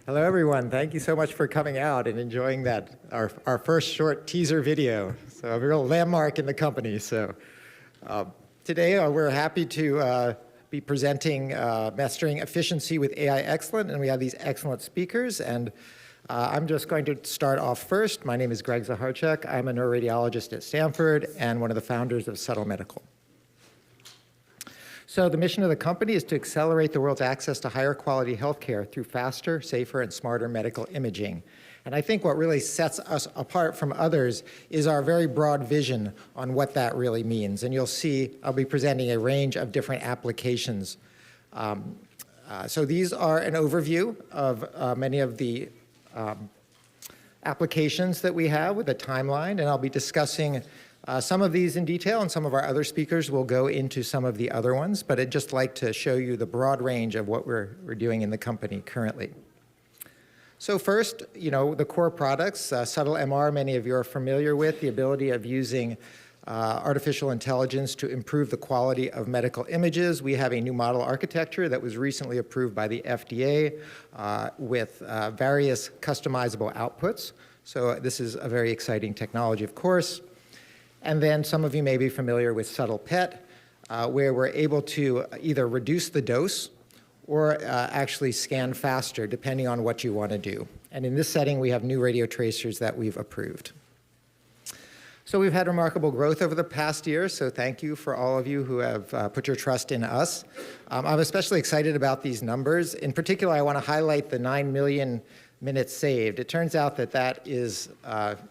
Hello, everyone. Thank you so much for coming out and enjoying that, our first short teaser video. So a real landmark in the company. So today we're happy to be presenting Mastering Efficiency with AI Excellent, and we have these excellent speakers. And I'm just going to start off first. My name is Greg Zaharchuk. I'm a neuroradiologist at Stanford and one of the founders of Subtle Medical. So the mission of the company is to accelerate the world's access to higher quality healthcare through faster, safer, and smarter medical imaging. And I think what really sets us apart from others is our very broad vision on what that really means. And you'll see I'll be presenting a range of different applications. So these are an overview of many of the applications that we have with a timeline, and I'll be discussing some of these in detail, and some of our other speakers will go into some of the other ones, but I'd just like to show you the broad range of what we're doing in the company currently. So first, the core products, Subtle MR, many of you are familiar with, the ability of using artificial intelligence to improve the quality of medical images. We have a new model architecture that was recently approved by the FDA with various customizable outputs. So this is a very exciting technology, of course. And then some of you may be familiar with Subtle PET, where we're able to either reduce the dose or actually scan faster, depending on what you want to do. And in this setting, we have new radio tracers that we've approved. So we've had remarkable growth over the past year, so thank you for all of you who have put your trust in us. I'm especially excited about these numbers. In particular, I want to highlight the 9 million minutes saved. It turns out that that is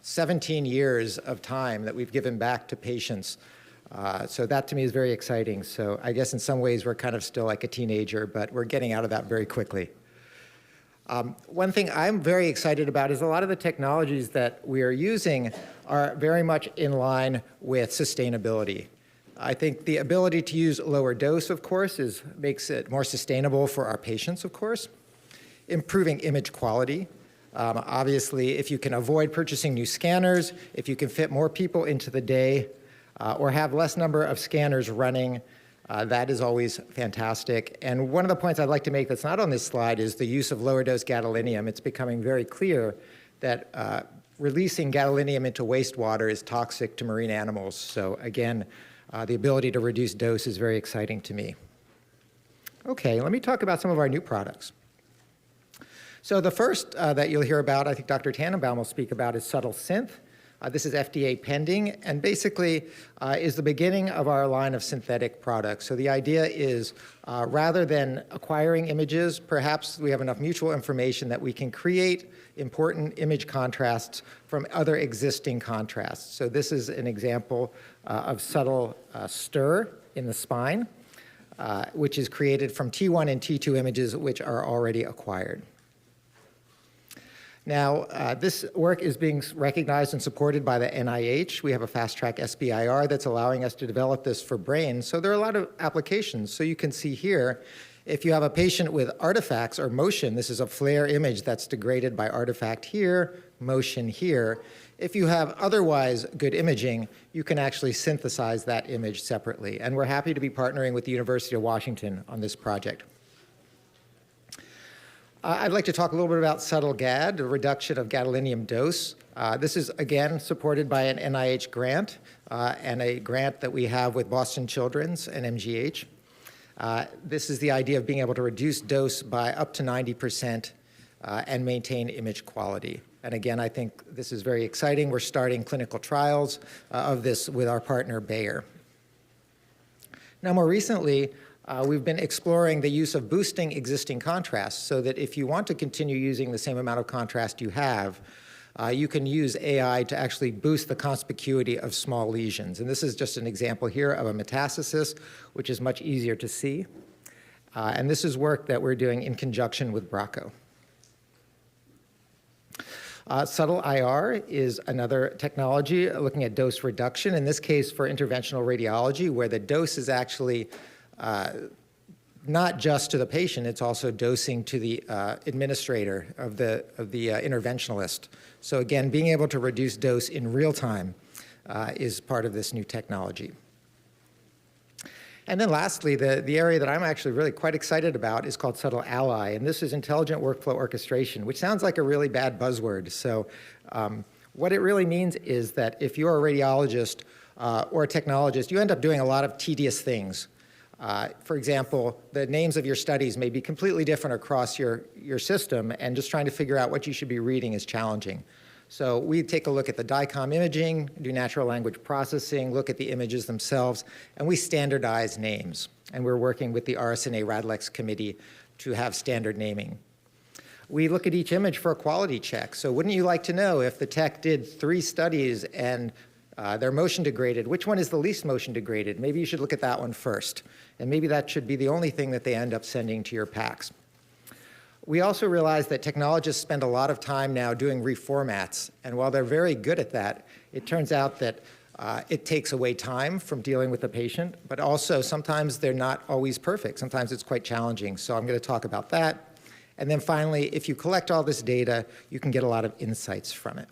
17 years of time that we've given back to patients. So that to me is very exciting. So I guess in some ways we're kind of still like a teenager, but we're getting out of that very quickly. One thing I'm very excited about is a lot of the technologies that we are using are very much in line with sustainability. I think the ability to use lower dose, of course, makes it more sustainable for our patients, of course. Improving image quality. Obviously, if you can avoid purchasing new scanners, if you can fit more people into the day, or have less number of scanners running, that is always fantastic. And one of the points I'd like to make that's not on this slide is the use of lower dose gadolinium. It's becoming very clear that releasing gadolinium into wastewater is toxic to marine animals. So again, the ability to reduce dose is very exciting to me. Okay, let me talk about some of our new products. So the first that you'll hear about, I think Dr. Tannenbaum will speak about, is Subtle Synth. This is FDA pending, and basically is the beginning of our line of synthetic products. So the idea is rather than acquiring images, perhaps we have enough mutual information that we can create important image contrasts from other existing contrasts. So this is an example of Subtle Stir in the spine, which is created from T1 and T2 images which are already acquired. Now, this work is being recognized and supported by the NIH. We have a fast-track SBIR that's allowing us to develop this for brain. So there are a lot of applications. So you can see here, if you have a patient with artifacts or motion, this is a flare image that's degraded by artifact here, motion here. If you have otherwise good imaging, you can actually synthesize that image separately. And we're happy to be partnering with the University of Washington on this project. I'd like to talk a little bit about Subtle GAD, the reduction of gadolinium dose. This is, again, supported by an NIH grant and a grant that we have with Boston Children's and MGH. This is the idea of being able to reduce dose by up to 90% and maintain image quality. And again, I think this is very exciting. We're starting clinical trials of this with our partner, Bayer. Now, more recently, we've been exploring the use of boosting existing contrasts so that if you want to continue using the same amount of contrast you have, you can use AI to actually boost the conspicuity of small lesions. And this is just an example here of a metastasis, which is much easier to see. And this is work that we're doing in conjunction with Bracco. Subtle IR is another technology looking at dose reduction, in this case for interventional radiology, where the dose is actually not just to the patient, it's also dosing to the administrator of the interventionalist. So again, being able to reduce dose in real time is part of this new technology. And then lastly, the area that I'm actually really quite excited about is called Subtle Ally, and this is intelligent workflow orchestration, which sounds like a really bad buzzword. So what it really means is that if you're a radiologist or a technologist, you end up doing a lot of tedious things. For example, the names of your studies may be completely different across your system, and just trying to figure out what you should be reading is challenging. So we take a look at the DICOM imaging, do natural language processing, look at the images themselves, and we standardize names. And we're working with the RSNA RADLEX committee to have standard naming. We look at each image for a quality check. So wouldn't you like to know if the tech did 3 studies and they're motion degraded, which one is the least motion degraded? Maybe you should look at that one first. And maybe that should be the only thing that they end up sending to your PACS. We also realize that technologists spend a lot of time now doing reformats, and while they're very good at that, it turns out that it takes away time from dealing with the patient, but also sometimes they're not always perfect. Sometimes it's quite challenging, so I'm going to talk about that. And then finally, if you collect all this data, you can get a lot of insights from it.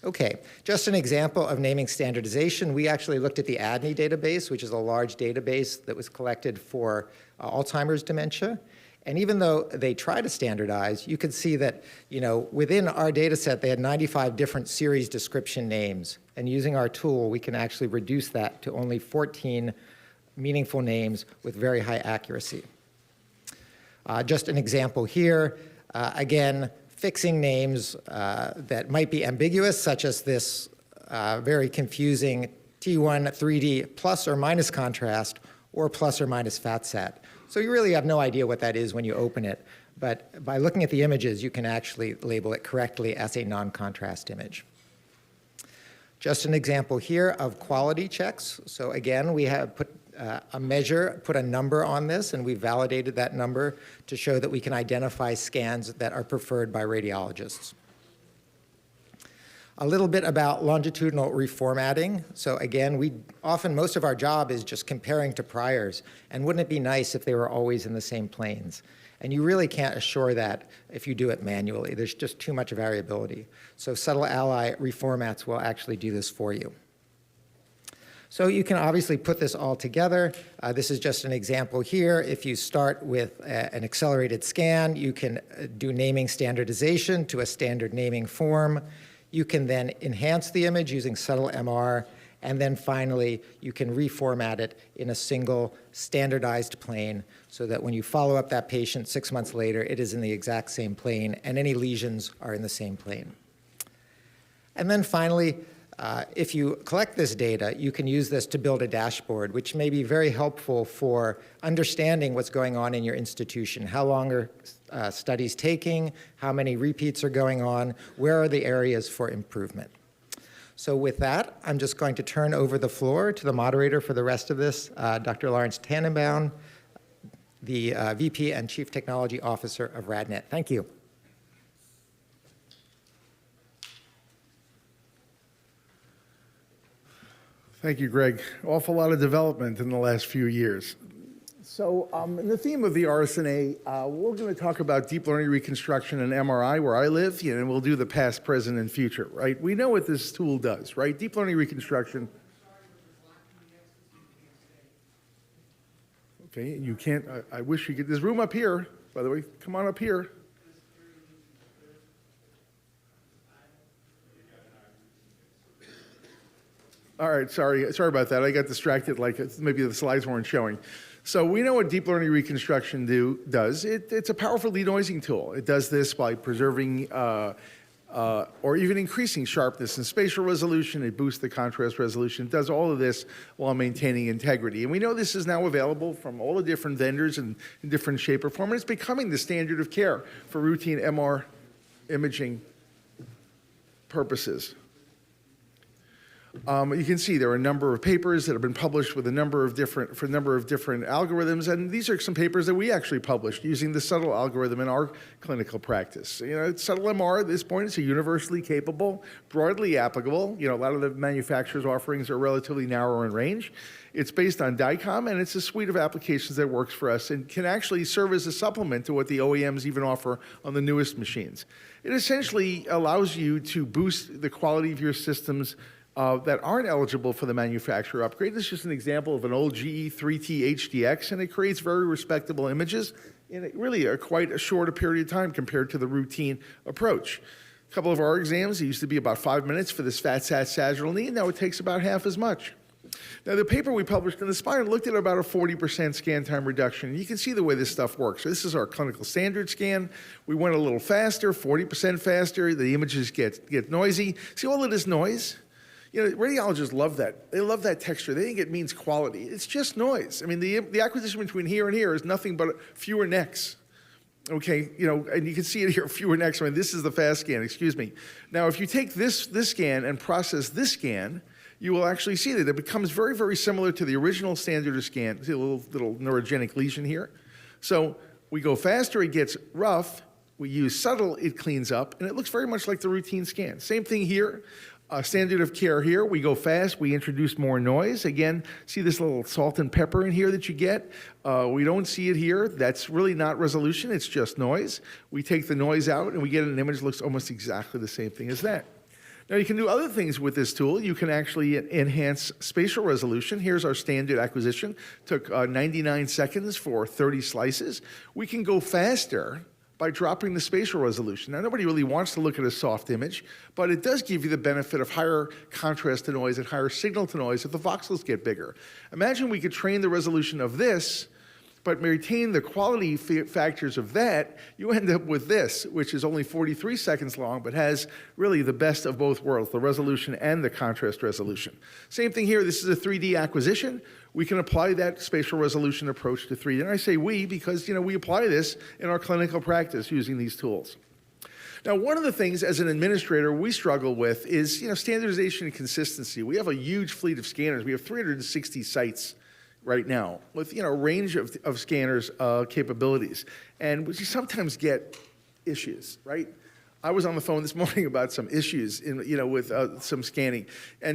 Okay, just an example of naming standardization. We actually looked at the ADNI database, which is a large database that was collected for Alzheimer's dementia. And even though they try to standardize, you could see that, within our data set, they had 95 different series description names. And using our tool, we can actually reduce that to only 14 meaningful names with very high accuracy. Just an example here, again, fixing names that might be ambiguous, such as this very confusing T1 3D plus or minus contrast or plus or minus FATSAT. So you really have no idea what that is when you open it, but by looking at the images, you can actually label it correctly as a non-contrast image. Just an example here of quality checks. So again, we have put a number on this, and we validated that number to show that we can identify scans that are preferred by radiologists. A little bit about longitudinal reformatting. So again, most of our job is just comparing to priors, and wouldn't it be nice if they were always in the same planes? And you really can't assure that if you do it manually. There's just too much variability. So Subtle Ally reformats will actually do this for you. So you can obviously put this all together. This is just an example here. If you start with an accelerated scan, you can do naming standardization to a standard naming form. You can then enhance the image using Subtle MR, and then finally, you can reformat it in a single standardized plane so that when you follow up that patient 6 months later, it is in the exact same plane, and any lesions are in the same plane. And then finally, if you collect this data, you can use this to build a dashboard, which may be very helpful for understanding what's going on in your institution. How long are studies taking? How many repeats are going on? Where are the areas for improvement? So with that, I'm just going to turn over the floor to the moderator for the rest of this, Dr. Lawrence Tannenbaum, the VP and Chief Technology Officer of RadNet. Thank you. Thank you, Greg. Awful lot of development in the last few years. So in the theme of the RSNA, we're going to talk about deep learning reconstruction and MRI where I live, and we'll do the past, present, and future, right? We know what this tool does, right? Deep learning reconstruction. Okay, you can't, I wish you could, there's room up here, by the way. Come on up here. All right, sorry about that. I got distracted, like maybe the slides weren't showing. So we know what deep learning reconstruction does. It's a powerful denoising tool. It does this by preserving or even increasing sharpness and spatial resolution. It boosts the contrast resolution. It does all of this while maintaining integrity. And we know this is now available from all the different vendors and in different shape or form. And it's becoming the standard of care for routine MR imaging purposes. You can see there are a number of papers that have been published with a number of different algorithms, and these are some papers that we actually published using the Subtle algorithm in our clinical practice. Subtle MR at this point is a universally capable, broadly applicable. A lot of the manufacturers' offerings are relatively narrow in range. It's based on DICOM, and it's a suite of applications that works for us and can actually serve as a supplement to what the OEMs even offer on the newest machines. It essentially allows you to boost the quality of your systems that aren't eligible for the manufacturer upgrade. This is just an example of an old GE 3T HDX, and it creates very respectable images in quite a shorter period of time compared to the routine approach. A couple of our exams, it used to be about 5 minutes for this fat sat sagittal knee. Now it takes about half as much. Now, the paper we published in the Spine looked at about a 40% scan time reduction. And you can see the way this stuff works. So this is our clinical standard scan. We went a little faster, 40% faster. The images get noisy. See all of this noise? You know, radiologists love that. They love that texture. They think it means quality. It's just noise. I mean, the acquisition between here and here is nothing but fewer necks. Okay, you know, and you can see it here, fewer necks. I mean, this is the fast scan, excuse me. Now, if you take this scan and process this scan, you will actually see that it becomes very, very similar to the original standard of scan. See a little neurogenic lesion here? So we go faster, it gets rough. We use subtle, it cleans up, and it looks very much like the routine scan. Same thing here. Standard of care here, we go fast, we introduce more noise. Again, see this little salt and pepper in here that you get? We don't see it here. That's really not resolution, it's just noise. We take the noise out and we get an image that looks almost exactly the same thing as that. Now, you can do other things with this tool. You can actually enhance spatial resolution. Here's our standard acquisition. Took 99 seconds for 30 slices. We can go faster by dropping the spatial resolution. Now, nobody really wants to look at a soft image, but it does give you the benefit of higher contrast to noise and higher signal to noise if the voxels get bigger. Imagine we could train the resolution of this, but retain the quality factors of that. You end up with this, which is only 43 seconds long, but has really the best of both worlds, the resolution and the contrast resolution. Same thing here, this is a 3D acquisition. We can apply that spatial resolution approach to 3D. And I say we because, you know, we apply this in our clinical practice using these tools. Now, one of the things as an administrator we struggle with is, you know, standardization and consistency. We have a huge fleet of scanners. We have 360 sites right now with, you know, a range of scanners capabilities. And we sometimes get issues, right? I was on the phone this morning about some issues with some scanning. And